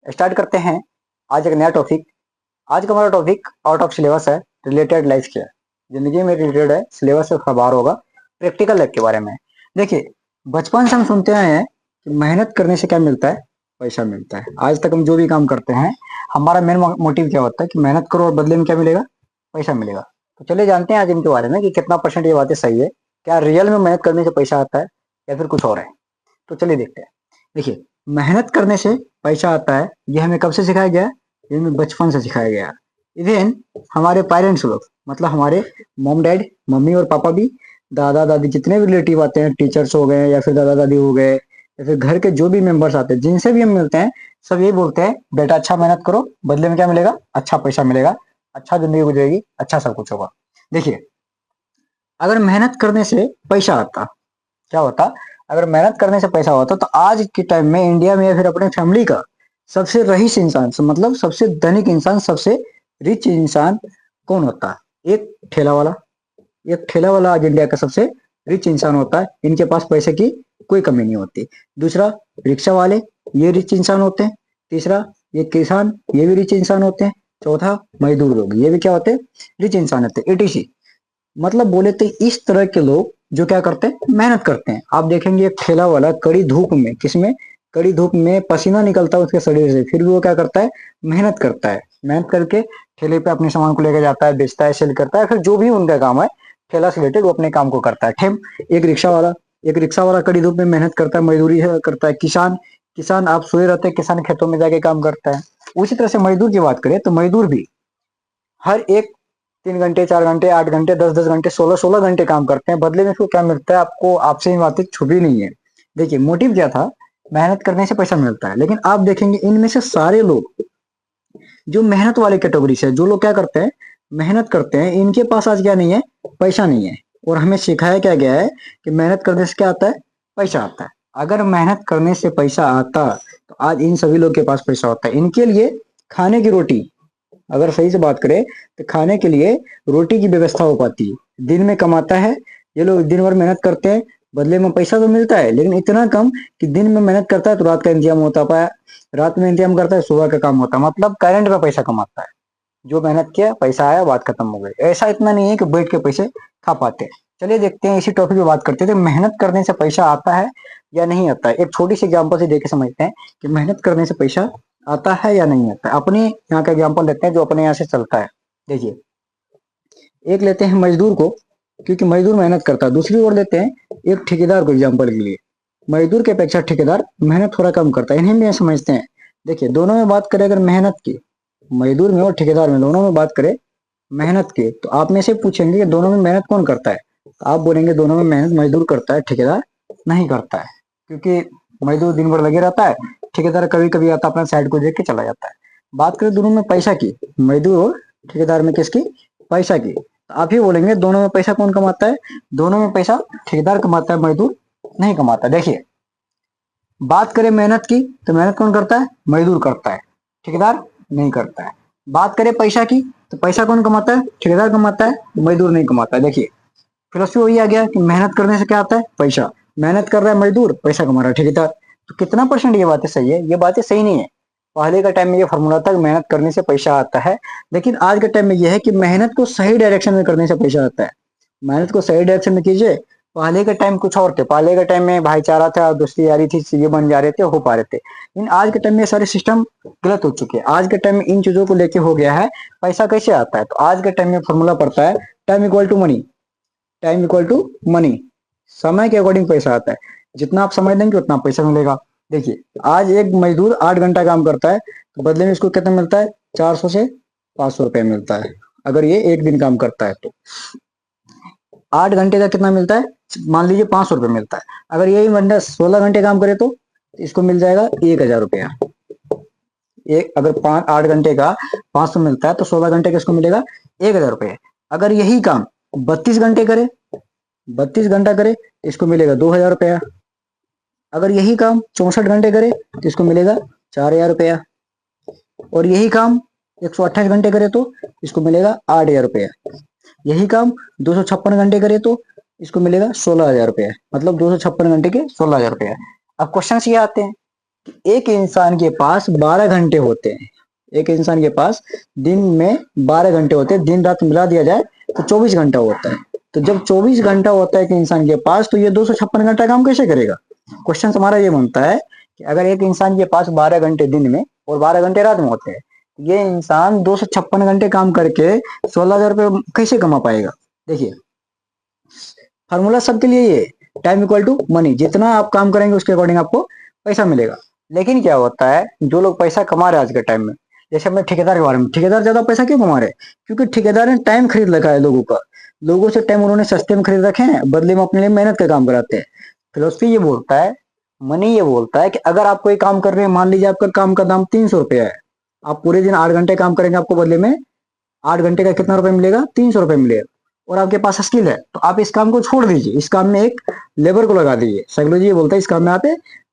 Start करते हैं आज एक नया टॉपिक। आज का हमारा टॉपिक आउट ऑफ सिलेबस है, रिलेटेड लाइफ के जिंदगी में रिलेटेड है, सिलेबस से बाहर होगा, प्रैक्टिकल लाइफ के बारे में। देखिए, बचपन से हम सुनते आए हैं कि मेहनत करने से क्या मिलता है, पैसा मिलता है। आज तक हम जो भी काम करते हैं, हमारा मेन मोटिव क्या होता है कि मेहनत करो और बदले में क्या मिलेगा, पैसा मिलेगा। तो चलिए जानते हैं आज इनके बारे में कि कितना परसेंट ये बातें सही है, क्या रियल में मेहनत करने से पैसा आता है या फिर कुछ और है। तो चलिए देखते हैं। देखिए, मेहनत करने से पैसा आता है, यह हमें कब से सिखाया गया है? ये हमें बचपन से सिखाया गया है। इवन हमारे पेरेंट्स लोग, मतलब हमारे मॉम डैड, मम्मी और पापा भी, दादा दादी, जितने भी रिलेटिव आते हैं, टीचर्स हो गए या फिर दादा दादी हो गए या फिर घर के जो भी मेंबर्स आते हैं, जिनसे भी हम मिलते हैं, सब यही बोलते हैं, बेटा अच्छा मेहनत करो, बदले में क्या मिलेगा, अच्छा पैसा मिलेगा, अच्छा जिंदगी गुजरेगी, अच्छा सब कुछ होगा। देखिए, अगर मेहनत करने से पैसा आता, क्या होता, अगर मेहनत करने से पैसा होता तो आज के टाइम में इंडिया में या फिर अपने फैमिली का सबसे रईस इंसान, मतलब सबसे धनिक इंसान, सबसे रिच इंसान कौन होता? एक ठेला वाला। एक ठेला वाला आज इंडिया का सबसे रिच इंसान होता है। इनके पास पैसे की कोई कमी नहीं होती। दूसरा, रिक्शा वाले, ये रिच इंसान होते हैं। तीसरा, ये किसान, ये भी रिच इंसान होते हैं। चौथा, मजदूर लोग, ये भी क्या होते हैं, रिच इंसान होते हैं। एटीसी, मतलब बोले तो इस तरह के लोग जो क्या करते हैं, मेहनत करते हैं। आप देखेंगे एक ठेला वाला कड़ी धूप में, किसमें, कड़ी धूप में पसीना निकलता है उसके शरीर से, फिर भी वो क्या करता है, मेहनत करता है। मेहनत करके ठेले पे अपने सामान को लेकर जाता है, बेचता है, सेल करता है, फिर जो भी उनका काम है ठेला से रिलेटेड, वो अपने काम को करता है। ठेम एक रिक्शा वाला, एक रिक्शा वाला कड़ी धूप में मेहनत करता है, मजदूरी करता है। किसान, किसान आप सोए रहते हैं, किसान खेतों में जाके काम करता है। उसी तरह से मजदूर की बात करें तो मजदूर भी हर एक 3 घंटे, 4 घंटे, 8 घंटे, 10-10 घंटे, 16-16 घंटे काम करते हैं। बदले में इसको क्या मिलता है, आपको आपसे ये बातें छुपी नहीं है। देखिए, मोटिव क्या था, मेहनत करने से पैसा मिलता है। लेकिन आप देखेंगे इनमें से सारे लोग जो मेहनत वाले कैटेगरी से, जो लोग क्या करते हैं, मेहनत करते हैं, इनके पास आज क्या नहीं है, पैसा नहीं है। और हमें सिखाया क्या गया है कि मेहनत करने से क्या आता है, पैसा आता है। अगर मेहनत करने से पैसा आता तो आज इन सभी लोग के पास पैसा होता है। इनके लिए खाने की रोटी, अगर सही से बात करें तो खाने के लिए रोटी की व्यवस्था हो पाती है। दिन में कमाता है, ये लोग दिन भर मेहनत करते हैं, बदले में पैसा तो मिलता है, लेकिन इतना कम कि दिन में मेहनत करता है तो रात का इंतजाम होता पाया, रात में इंतजाम करता है, सुबह का काम होता है, मतलब करंट में पैसा कमाता है। जो मेहनत किया, पैसा आया, बात खत्म हो गई। ऐसा इतना नहीं है कि बैठ के पैसे खा पाते हैं। चलिए देखते हैं, इसी टॉपिक पे बात करते थे, मेहनत करने से पैसा आता है या नहीं आता है। एक छोटी सी एग्जांपल से देख के समझते हैं कि मेहनत करने से पैसा आता है या नहीं आता है। अपने यहाँ का एग्जांपल लेते हैं जो अपने यहाँ से चलता है। देखिए, एक लेते हैं मजदूर को, क्योंकि मजदूर मेहनत करता है। दूसरी ओर लेते हैं एक ठेकेदार को एग्जाम्पल के लिए। मजदूर के अपेक्षा ठेकेदार मेहनत थोड़ा कम करता है, इन्हें भी समझते हैं। देखिए, दोनों में बात करें अगर मेहनत की, मजदूर में और ठेकेदार में, दोनों में बात करें मेहनत की, तो आप में से पूछेंगे कि दोनों में मेहनत कौन करता है, तो आप बोलेंगे दोनों में मेहनत मजदूर करता है, ठेकेदार नहीं करता है। क्योंकि मजदूर दिन भर लगे रहता है, ठेकेदार कभी कभी आता है, अपना साइड को देख के चला जाता है। बात करें दोनों में पैसा की, मजदूर और ठेकेदार में किसकी, पैसा की, तो आप ही बोलेंगे दोनों में पैसा कौन कमाता है, दोनों में पैसा ठेकेदार कमाता है, मजदूर नहीं कमाता। देखिए, बात करें मेहनत की तो मेहनत कौन करता है, मजदूर करता है, ठेकेदार नहीं करता है। बात करें पैसा की तो पैसा कौन कमाता है, ठेकेदार कमाता है, मजदूर नहीं कमाता है। देखिए, फिलोसफी वही आ गया कि मेहनत करने से क्या आता है, पैसा। मेहनत कर रहा है मजदूर, पैसा कमा रहा है ठेकेदार। तो कितना परसेंट ये बातें सही है, ये बातें सही नहीं है। पहले का टाइम में ये फॉर्मूला था कि मेहनत करने से पैसा आता है, लेकिन आज के टाइम में ये है कि मेहनत को सही डायरेक्शन में करने से पैसा आता है। मेहनत को सही डायरेक्शन में कीजिए। पहले के टाइम कुछ और थे, पहले के टाइम में भाईचारा था, दोस्ती यारी थी, चीजें बन जा रहे थे, हो पा रहे थे। लेकिन आज के टाइम में सारे सिस्टम गलत हो चुके हैं। आज के टाइम में इन चीजों को लेके हो गया है, पैसा कैसे आता है, तो आज के टाइम में फॉर्मूला पड़ता है, time equal to money. Time equal to money, समय के अकॉर्डिंग पैसा आता है। जितना आप समय देंगे उतना पैसा मिलेगा। देखिए, आज एक मजदूर 8 घंटा काम करता है तो बदले में इसको कितना मिलता है, 400 से 500 रुपए मिलता है, अगर ये एक दिन काम करता है तो। 8 घंटे का कितना मिलता है, मान लीजिए 500 रुपये मिलता है। अगर यही बंदा 16 घंटे काम करे तो इसको मिल जाएगा 1000 रुपया। एक अगर 8 घंटे का 500 मिलता है तो 16 घंटे का इसको मिलेगा 1000 रुपये। अगर यही काम 32 घंटे करे, 32 घंटा करे तो इसको मिलेगा 2000 रुपया। अगर यही काम 64 घंटे करे तो इसको मिलेगा 4000 रुपया। और यही काम 128 घंटे करे तो इसको मिलेगा 8000 रुपया। यही काम 256 घंटे करे तो इसको मिलेगा 16000 रुपया। मतलब 256 घंटे के 16000 रुपया। अब क्वेश्चन ये आते हैं एक इंसान के पास 12 घंटे होते हैं। एक इंसान के पास दिन में 12 घंटे होते हैं, दिन रात मिला दिया जाए तो 24 घंटा होता है। तो जब 24 घंटा होता है एक इंसान के पास, तो ये 256 घंटा काम कैसे करेगा? क्वेश्चन हमारा ये बनता है कि अगर एक इंसान के पास 12 घंटे दिन में और 12 घंटे रात में होते हैं, ये इंसान 256 घंटे काम करके 16,000 रुपये कैसे कमा पाएगा? देखिए, फार्मूला सबके लिए ये, टाइम इक्वल टू मनी, जितना आप काम करेंगे उसके अकॉर्डिंग आपको पैसा मिलेगा। लेकिन क्या होता है, जो लोग पैसा कमा रहे हैं आज के टाइम में, जैसे हमने ठेकेदार के बारे में, ठेकेदार ज्यादा पैसा क्यों कमा रहे हैं? क्योंकि ठेकेदार ने टाइम खरीद रखा है लोगों का, लोगों से टाइम उन्होंने सस्ते में खरीद रखे हैं, बदले में अपने लिए मेहनत का काम कराते हैं। फिलोसफी ये बोलता है, मनी ये बोलता है कि अगर आप कोई काम कर रहे हैं, मान लीजिए आपका काम का दाम 300 रुपया है, आप पूरे दिन 8 घंटे काम करेंगे, आपको बदले में 8 घंटे का कितना रुपए मिलेगा? 300 रुपये मिलेगा। और आपके पास स्किल है तो आप इस काम को छोड़ दीजिए, इस काम में एक लेबर को लगा दीजिए। साइकोलॉजी ये बोलता है इस काम में आप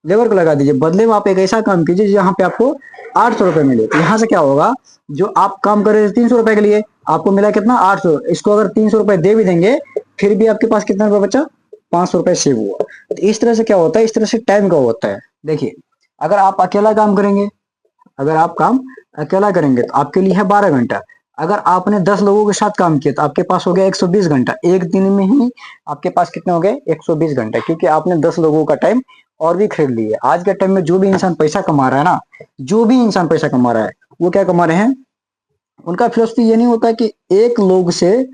लेबर को लगा दीजिए, बदले में आप एक ऐसा काम कीजिए जहां पे आपको 800 रुपये मिले। तो यहाँ से क्या होगा, जो आप काम कर रहे थे 300 रुपए के लिए, आपको मिला कितना? 800। इसको अगर 300 रुपए दे भी देंगे, फिर भी आपके पास कितना रुपए बचा? 500 रुपए सेव हुआ। तो इस तरह से क्या होता है, इस तरह से टाइम का होता है। देखिए, अगर आप अकेला काम करेंगे, अगर आप काम अकेला करेंगे तो आपके लिए है 12 घंटा। अगर आपने 10 लोगों के साथ काम किया तो आपके पास हो गया 120 घंटा। एक दिन में ही आपके पास कितने हो गए? 120 घंटा, क्योंकि आपने 10 लोगों का टाइम और भी खरीद लिया। आज के टाइम में जो भी इंसान पैसा कमा रहा है ना, जो भी इंसान पैसा कमा रहा है, वो क्या कमा रहे हैं? उनका फिलोसफी ये नहीं होता कि एक लोग से,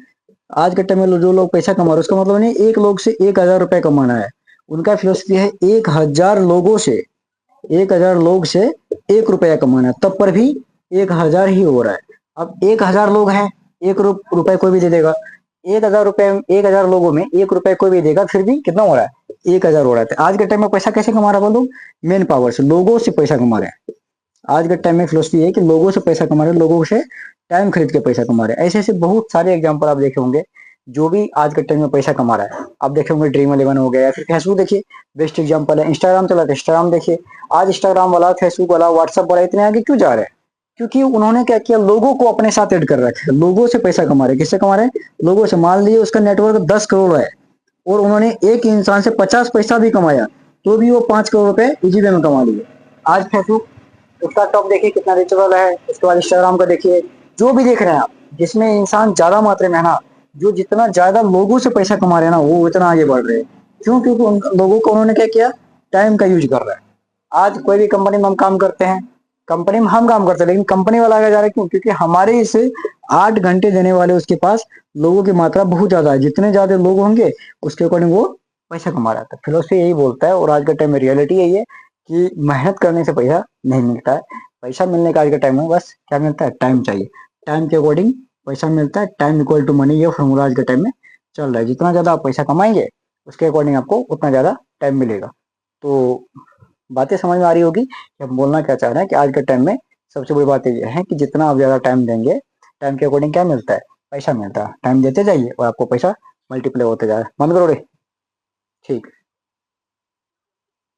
आज के टाइम में जो लोग पैसा कमा रहे हैं उसका मतलब नहीं एक लोग से 1,000 रुपए कमाना है। उनका फिलोसफी है 1,000 लोगों से, 1,000 लोग से 1 रुपया कमाना है, तब पर भी 1,000 ही हो रहा है। अब 1,000 लोग हैं, 1 रुपए कोई भी दे देगा। 1,000 रुपए, 1,000 लोगों में 1 रुपए कोई भी देगा, फिर भी कितना हो रहा है? 1,000 हो रहा है। तो आज के टाइम में पैसा कैसे कमा रहा है वो लोग? मेन पावर से, लोगों से पैसा कमा रहे हैं। आज के टाइम में फिलोसफी है कि लोगों से पैसा कमा रहे हैं, लोगों से टाइम खरीद के पैसा कमा रहे हैं। ऐसे ऐसे बहुत सारे एग्जाम्पल आप देखे होंगे, जो भी आज के टाइम में पैसा कमा रहा है। आप देखे होंगे ड्रीम11 हो गया, या फिर फेसबुक देखिए, बेस्ट एग्जाम्पल है। इंस्टाग्राम चला तो इंस्टाग्राम देखिए, आज इंस्टाग्राम वाला, फेसबुक वाला, व्हाट्सएप वाला इतने आगे क्यों जा रहे हैं? क्योंकि उन्होंने क्या किया, लोगों को अपने साथ ऐड कर रखा है, लोगों से पैसा कमा रहे हैं। किससे कमा रहे हैं? लोगों से। मान लीजिए उसका नेटवर्क 10 करोड़ है और उन्होंने एक इंसान से 50 पैसा भी कमाया, तो भी वो 5 करोड़ रुपए इजी वे में कमा लिए। आज फेसबुक, उसका टॉप देखिए कितना रीचेबल है। उसके बाद इंस्टाग्राम का देखिए, जो भी देख रहे हैं आप, जिसमें इंसान ज्यादा मात्रा में है ना, जो जितना ज्यादा लोगों से पैसा कमा रहे हैं ना, वो उतना आगे बढ़ रहे हैं। क्यों? क्योंकि उन लोगों को उन्होंने क्या किया, टाइम का यूज कर रहा है। आज कोई भी कंपनी में हम काम करते हैं, कंपनी में हम काम करते हैं, लेकिन कंपनी वाला आगे जा रहा है। क्यों? क्योंकि हमारे इसे 8 घंटे देने वाले उसके पास लोगों की मात्रा बहुत ज्यादा है। जितने ज्यादा लोग होंगे उसके अकॉर्डिंग वो पैसा कमा रहा था। फिलोसफी यही बोलता है, और आज के टाइम में रियलिटी यही है कि मेहनत करने से पैसा नहीं मिलता है। पैसा मिलने का आज के टाइम में बस क्या मिलता है? टाइम चाहिए। टाइम के अकॉर्डिंग पैसा मिलता है। टाइम इक्वल टू मनी, ये फॉर्मूला आज के टाइम में चल रहा है। जितना ज्यादा आप पैसा कमाएंगे उसके अकॉर्डिंग आपको उतना ज्यादा टाइम मिलेगा। तो बातें समझ में आ रही होगी कि हम बोलना क्या चाह रहे हैं, कि आज के टाइम में सबसे बड़ी बात ये है कि जितना आप ज्यादा टाइम देंगे, टाइम के अकॉर्डिंग क्या मिलता है? पैसा मिलता है। टाइम देते जाइए और आपको पैसा मल्टीप्लाई होते जाए। बंद करो रे। ठीक।